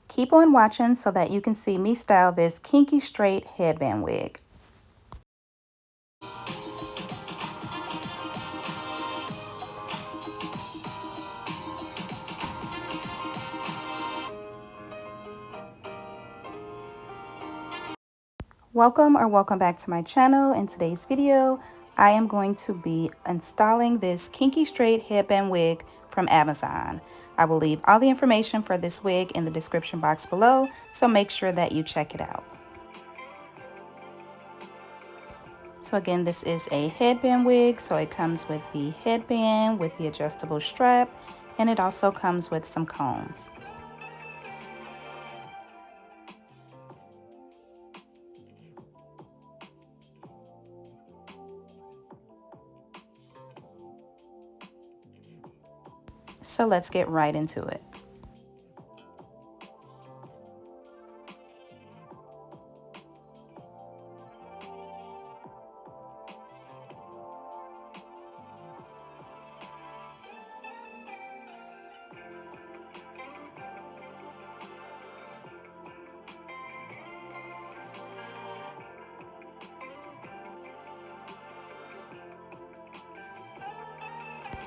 Keep on watching so that you can see me style this kinky straight headband wig. Welcome back to my channel. In today's video, I am going to be installing this kinky straight headband wig from Amazon. I will leave all the information for this wig in the description box below, so make sure that you check it out. So again, this is a headband wig, so it comes with the headband with the adjustable strap, and it also comes with some combs. So let's get right into it.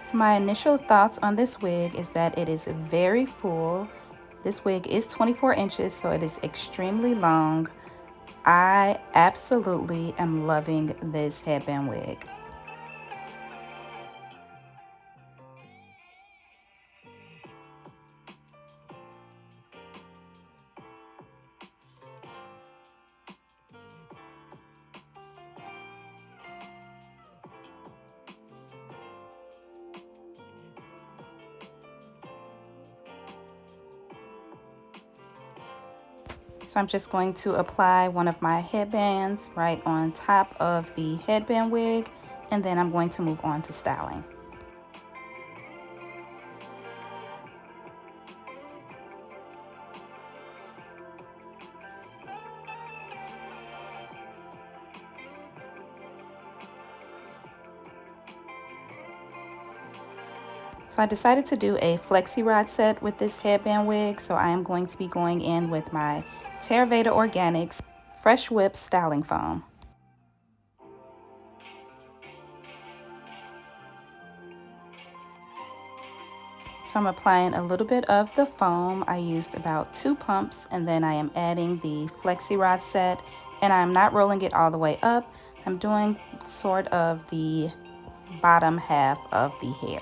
So my initial thoughts on this wig is that it is very full. This wig is 24 inches, so it is extremely long. I absolutely am loving this headband wig. So I'm just going to apply one of my headbands right on top of the headband wig, and then I'm going to move on to styling. So I decided to do a FlexiRod set with this headband wig, so I am going to be going in with my Theravada Organics Fresh Whip Styling Foam. So I'm applying a little bit of the foam. I used about 2 pumps, and then I am adding the FlexiRod set, and I'm not rolling it all the way up. I'm doing sort of the bottom half of the hair.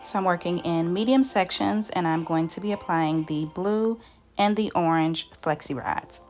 So I'm working in medium sections, and I'm going to be applying the blue and the orange FlexiRods.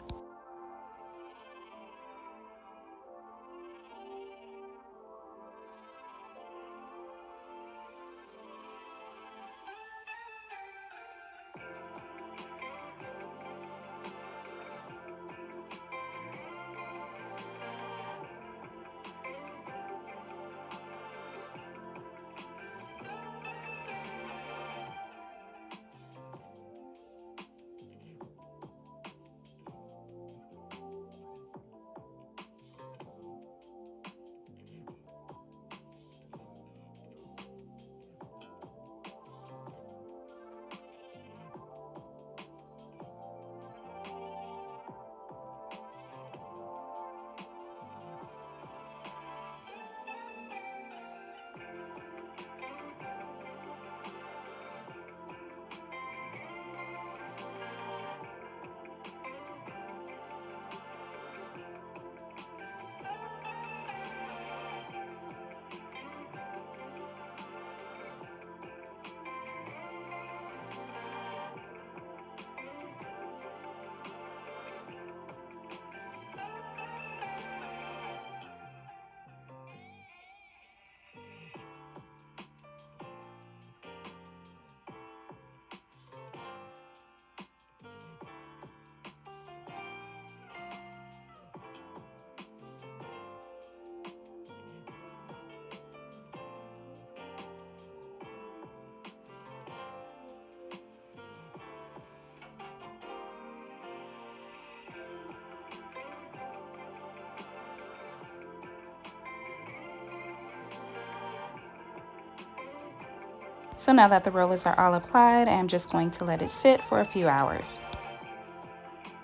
So now that the rollers are all applied, I'm just going to let it sit for a few hours.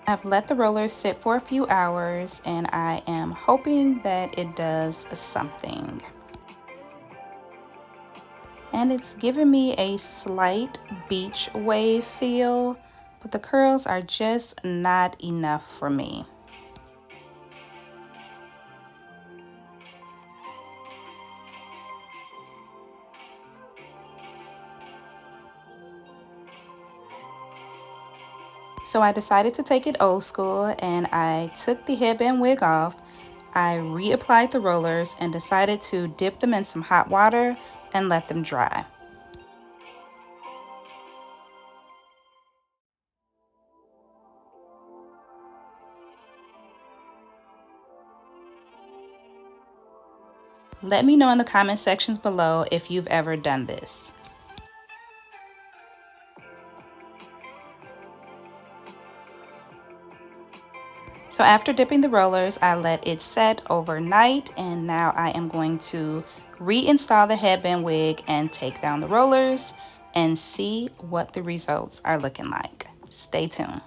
I've let the rollers sit for a few hours and I am hoping that it does something. And it's giving me a slight beach wave feel, but the curls are just not enough for me. So I decided to take it old school and I took the headband wig off. I reapplied the rollers and decided to dip them in some hot water and let them dry. Let me know in the comment sections below if you've ever done this. So after dipping the rollers, I let it set overnight and now I am going to reinstall the headband wig and take down the rollers and see what the results are looking like. Stay tuned.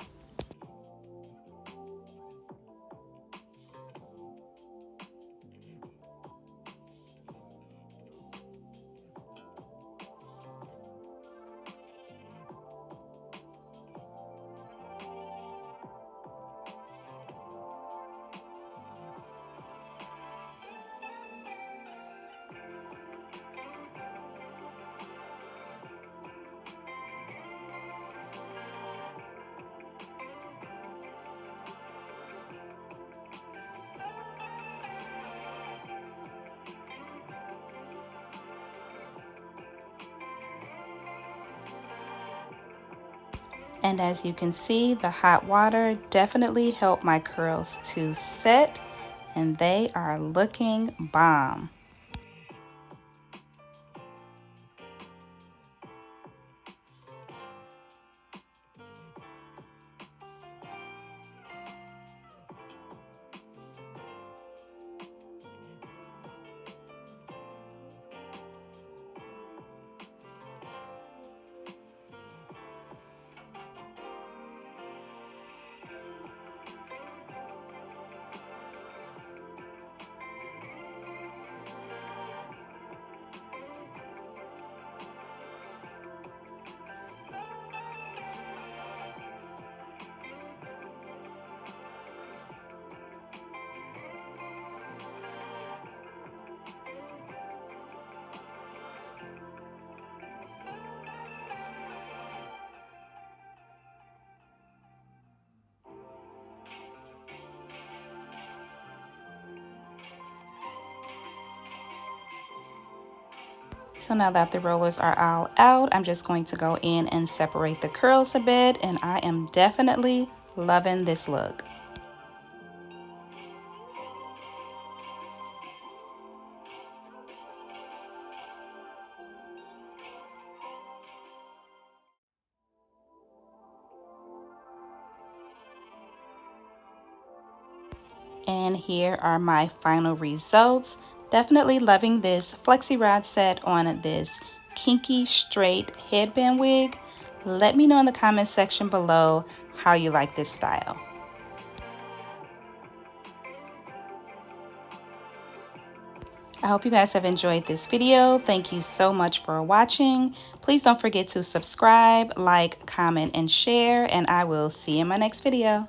And as you can see, the hot water definitely helped my curls to set and they are looking bomb. So now that the rollers are all out, I'm just going to go in and separate the curls a bit, and I am definitely loving this look. And here are my final results. Definitely loving this FlexiRod set on this Kinky straight headband wig. Let me know in the comment section below how you like this style. I hope you guys have enjoyed this video. Thank you so much for watching. Please don't forget to subscribe, like, comment, and share, and I will see you in my next video.